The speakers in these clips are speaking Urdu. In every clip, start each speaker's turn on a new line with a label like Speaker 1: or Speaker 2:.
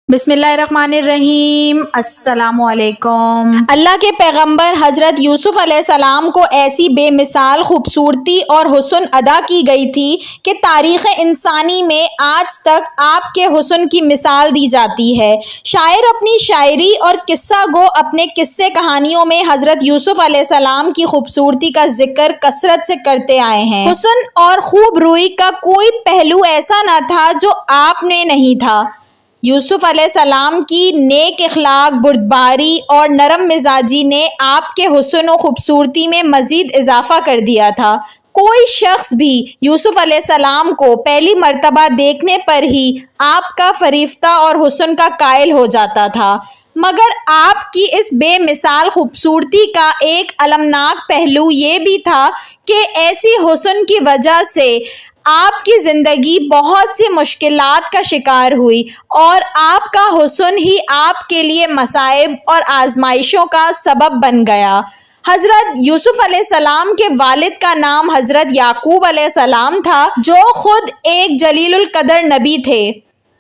Speaker 1: بسم اللہ الرحمن الرحیم۔ السلام علیکم۔
Speaker 2: اللہ کے پیغمبر حضرت یوسف علیہ السلام کو ایسی بے مثال خوبصورتی اور حسن عطا کی گئی تھی کہ تاریخ انسانی میں آج تک آپ کے حسن کی مثال دی جاتی ہے۔ شاعر اپنی شاعری اور قصہ گو اپنے قصے کہانیوں میں حضرت یوسف علیہ السلام کی خوبصورتی کا ذکر کثرت سے کرتے آئے ہیں۔ حسن اور خوب روئی کا کوئی پہلو ایسا نہ تھا جو آپ میں نہیں تھا۔ یوسف علیہ السلام کی نیک اخلاق، بردباری اور نرم مزاجی نے آپ کے حسن و خوبصورتی میں مزید اضافہ کر دیا تھا۔ کوئی شخص بھی یوسف علیہ السلام کو پہلی مرتبہ دیکھنے پر ہی آپ کا فریفتہ اور حسن کا قائل ہو جاتا تھا، مگر آپ کی اس بے مثال خوبصورتی کا ایک المناک پہلو یہ بھی تھا کہ ایسی حسن کی وجہ سے آپ کی زندگی بہت سی مشکلات کا شکار ہوئی اور آپ کا حسن ہی آپ کے لیے مصائب اور آزمائشوں کا سبب بن گیا۔ حضرت یوسف علیہ السلام کے والد کا نام حضرت یعقوب علیہ السلام تھا، جو خود ایک جلیل القدر نبی تھے۔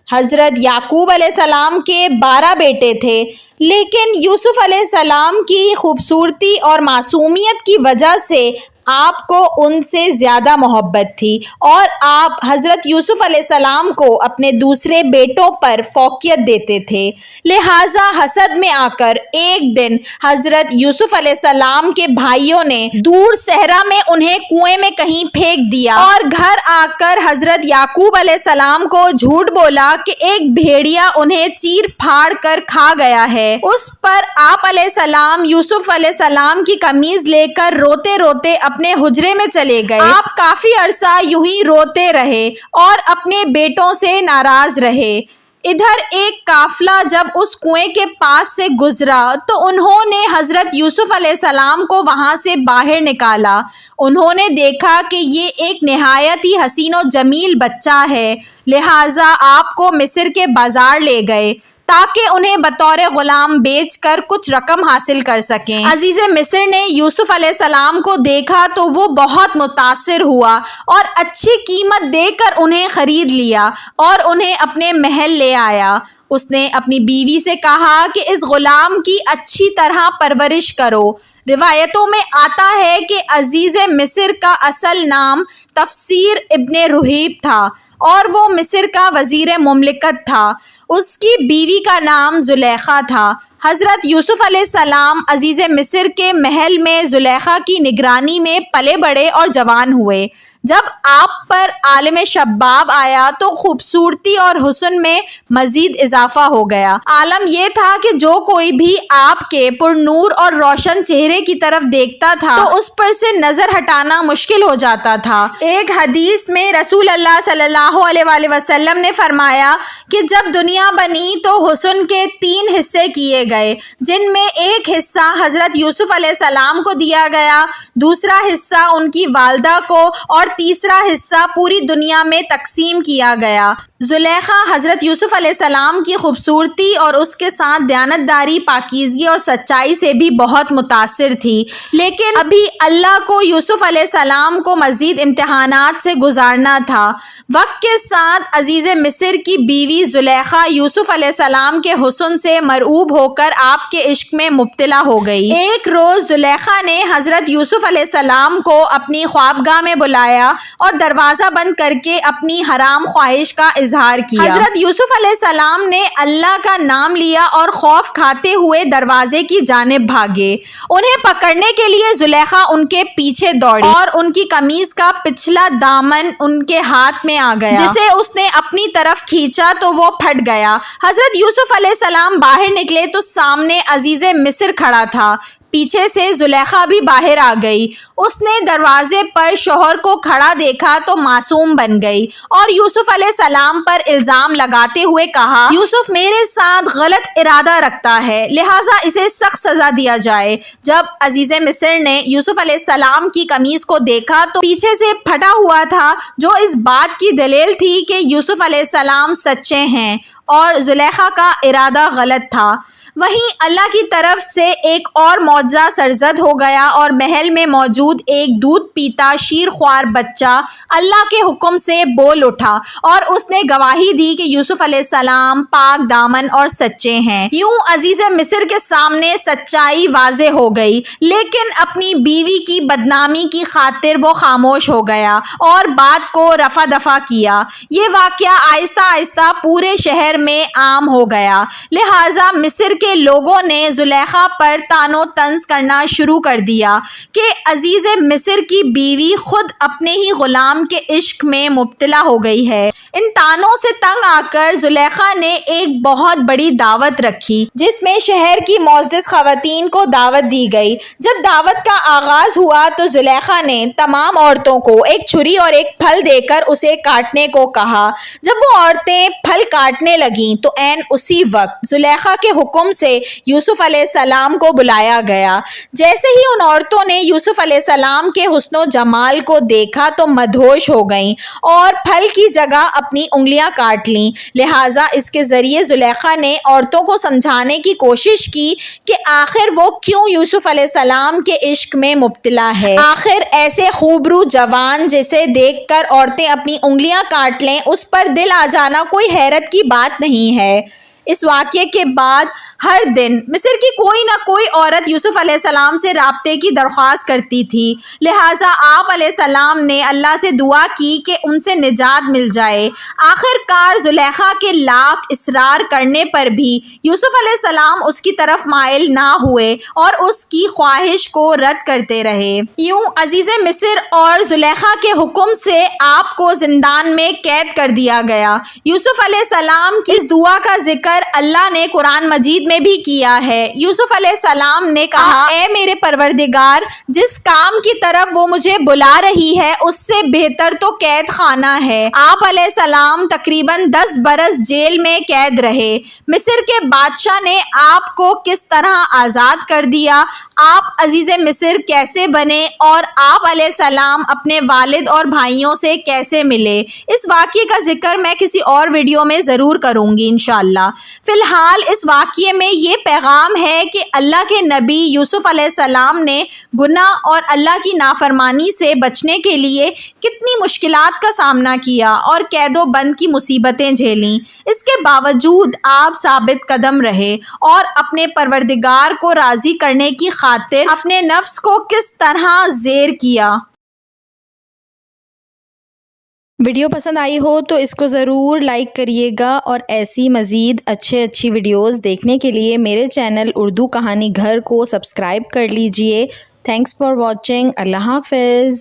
Speaker 2: حضرت یعقوب علیہ السلام کے 12 بیٹے تھے، لیکن یوسف علیہ السلام کی خوبصورتی اور معصومیت کی وجہ سے آپ کو ان سے زیادہ محبت تھی اور آپ حضرت یوسف علیہ السلام کو اپنے دوسرے بیٹوں پر فوقیت دیتے تھے۔ لہٰذا حسد میں آ کر ایک دن حضرت یوسف علیہ السلام کے بھائیوں نے دور صحرا میں انہیں کنویں میں کہیں پھینک دیا اور گھر آ کر حضرت یعقوب علیہ السلام کو جھوٹ بولا کہ ایک بھیڑیا انہیں چیر پھاڑ کر کھا گیا ہے۔ اس پر آپ علیہ السلام یوسف علیہ السلام کی قمیض لے کر روتے روتے اپنے حجرے میں چلے گئے۔ آپ کافی عرصہ یوں ہی روتے رہے اور اپنے بیٹوں سے ناراض رہے۔ ادھر ایک قافلہ جب اس کنویں کے پاس سے گزرا تو انہوں نے حضرت یوسف علیہ السلام کو وہاں سے باہر نکالا۔ انہوں نے دیکھا کہ یہ ایک نہایت ہی حسین و جمیل بچہ ہے، لہٰذا آپ کو مصر کے بازار لے گئے تاکہ انہیں بطور غلام بیچ کر کچھ رقم حاصل کر سکیں۔ عزیز مصر نے یوسف علیہ السلام کو دیکھا تو وہ بہت متاثر ہوا اور اچھی قیمت دے کر انہیں خرید لیا اور انہیں اپنے محل لے آیا۔ اس نے اپنی بیوی سے کہا کہ اس غلام کی اچھی طرح پرورش کرو۔ روایتوں میں آتا ہے کہ عزیز مصر کا اصل نام تفسیر ابن رہیب تھا اور وہ مصر کا وزیر مملکت تھا۔ اس کی بیوی کا نام زلیخا تھا۔ حضرت یوسف علیہ السلام عزیز مصر کے محل میں زلیخا کی نگرانی میں پلے بڑے اور جوان ہوئے۔ جب آپ پر عالم شباب آیا تو خوبصورتی اور حسن میں مزید اضافہ ہو گیا۔ عالم یہ تھا کہ جو کوئی بھی آپ کے پر نور اور روشن چہرے کی طرف دیکھتا تھا تو اس پر سے نظر ہٹانا مشکل ہو جاتا تھا۔ ایک حدیث میں رسول اللہ صلی اللہ علیہ وآلہ وسلم نے فرمایا کہ جب دنیا بنی تو حسن کے 3 حصے کیے گئے، جن میں ایک حصہ حضرت یوسف علیہ السلام کو دیا گیا، دوسرا حصہ ان کی والدہ کو اور تیسرا حصہ پوری دنیا میں تقسیم کیا گیا۔ زلیخا حضرت یوسف علیہ السلام کی خوبصورتی اور اس کے ساتھ دیانتداری، پاکیزگی اور سچائی سے بھی بہت متاثر تھی، لیکن ابھی اللہ کو یوسف علیہ السلام کو مزید امتحانات سے گزارنا تھا۔ وقت کے ساتھ عزیز مصر کی بیوی زلیخا یوسف علیہ السلام کے حسن سے مرعوب ہو کر آپ کے عشق میں مبتلا ہو گئی۔ ایک روز زلیخا نے حضرت یوسف علیہ السلام کو اپنی خوابگاہ میں بلایا اور دروازہ بند کر کے اپنی حرام خواہش کا اظہار کیا۔ حضرت یوسف علیہ السلام نے اللہ کا نام لیا اور خوف کھاتے ہوئے دروازے کی جانب بھاگے۔ انہیں پکڑنے کے لیے زلیخا ان کے پیچھے دوڑی اور ان کی قمیض کا پچھلا دامن ان کے ہاتھ میں آ گیا، جسے اس نے اپنی طرف کھینچا تو وہ پھٹ گیا۔ حضرت یوسف علیہ السلام باہر نکلے تو سامنے عزیز مصر کھڑا تھا۔ پیچھے سے زلیخا بھی باہر آ گئی۔ اس نے دروازے پر شوہر کو کھڑا دیکھا تو معصوم بن گئی اور یوسف علیہ السلام پر الزام لگاتے ہوئے کہا، یوسف میرے ساتھ غلط ارادہ رکھتا ہے، لہٰذا اسے سخت سزا دیا جائے۔ جب عزیز مصر نے یوسف علیہ السلام کی قمیض کو دیکھا تو پیچھے سے پھٹا ہوا تھا، جو اس بات کی دلیل تھی کہ یوسف علیہ السلام سچے ہیں۔ اور زلیخا کا ارادہ غلط تھا۔ وہیں اللہ کی طرف سے ایک اور معجزہ سرزد ہو گیا اور محل میں موجود ایک دودھ پیتا شیر خوار بچہ اللہ کے حکم سے بول اٹھا اور اس نے گواہی دی کہ یوسف علیہ السلام پاک دامن اور سچے ہیں۔ یوں عزیز مصر کے سامنے سچائی واضح ہو گئی، لیکن اپنی بیوی کی بدنامی کی خاطر وہ خاموش ہو گیا اور بات کو رفع دفع کیا۔ یہ واقعہ آہستہ آہستہ پورے شہر میں عام ہو گیا، لہٰذا مصر کے لوگوں نے زلیخا پر طعن و طنز کرنا شروع کر دیا کہ عزیز مصر کی بیوی خود اپنے ہی غلام کے عشق میں مبتلا ہو گئی ہے۔ ان طعنوں سے تنگ آ کر زلیخا نے ایک بہت بڑی دعوت رکھی، جس میں شہر کی معزز خواتین کو دعوت دی گئی۔ جب دعوت کا آغاز ہوا تو زلیخا نے تمام عورتوں کو ایک چھری اور ایک پھل دے کر اسے کاٹنے کو کہا۔ جب وہ عورتیں پھل کاٹنے لگیں تو عین اسی وقت زلیخا کے حکم سے یوسف علیہ السلام کو بلایا گیا۔ جیسے ہی ان عورتوں نے یوسف علیہ السلام کے حسن و جمال کو دیکھا تو مدہوش ہو گئیں اور پھل کی جگہ اپنی انگلیاں کاٹ لیں۔ لہٰذا اس کے ذریعے زلیخا نے عورتوں کو سمجھانے کی کوشش کی کہ آخر وہ کیوں یوسف علیہ السلام کے عشق میں مبتلا ہے۔ آخر ایسے خوبرو جوان جسے دیکھ کر عورتیں اپنی انگلیاں کاٹ لیں، اس پر دل آ جانا کوئی حیرت کی بات نہیں ہے۔ اس واقعے کے بعد ہر دن مصر کی کوئی نہ کوئی عورت یوسف علیہ السلام سے رابطے کی درخواست کرتی تھی، لہٰذا آپ علیہ السلام نے اللہ سے دعا کی کہ ان سے نجات مل جائے۔ آخر کار زلیخا کے لاکھ اصرار کرنے پر بھی یوسف علیہ السلام اس کی طرف مائل نہ ہوئے اور اس کی خواہش کو رد کرتے رہے۔ یوں عزیز مصر اور زلیخا کے حکم سے آپ کو زندان میں قید کر دیا گیا۔ یوسف علیہ السلام کی اس دعا کا ذکر اللہ نے قرآن مجید میں بھی کیا ہے۔ یوسف علیہ السلام نے کہا، اے میرے پروردگار، جس کام کی طرف وہ مجھے بلا رہی ہے اس سے بہتر تو قید خانہ ہے۔ آپ علیہ السلام تقریباً 10 برس جیل میں قید رہے۔ مصر کے بادشاہ نے آپ کو کس طرح آزاد کر دیا، آپ عزیز مصر کیسے بنے اور آپ علیہ السلام اپنے والد اور بھائیوں سے کیسے ملے، اس واقعے کا ذکر میں کسی اور ویڈیو میں ضرور کروں گی انشاءاللہ۔ فی الحال اس واقعے میں یہ پیغام ہے کہ اللہ کے نبی یوسف علیہ السلام نے گناہ اور اللہ کی نافرمانی سے بچنے کے لیے کتنی مشکلات کا سامنا کیا اور قید و بند کی مصیبتیں جھیلیں۔ اس کے باوجود آپ ثابت قدم رہے اور اپنے پروردگار کو راضی کرنے کی خاطر اپنے نفس کو کس طرح زیر کیا۔
Speaker 1: ویڈیو پسند آئی ہو تو اس کو ضرور لائک کریے گا، اور ایسی مزید اچھی ویڈیوز دیکھنے کے لیے میرے چینل اردو کہانی گھر کو سبسکرائب کر لیجئے۔ Thanks for watching. اللہ حافظ۔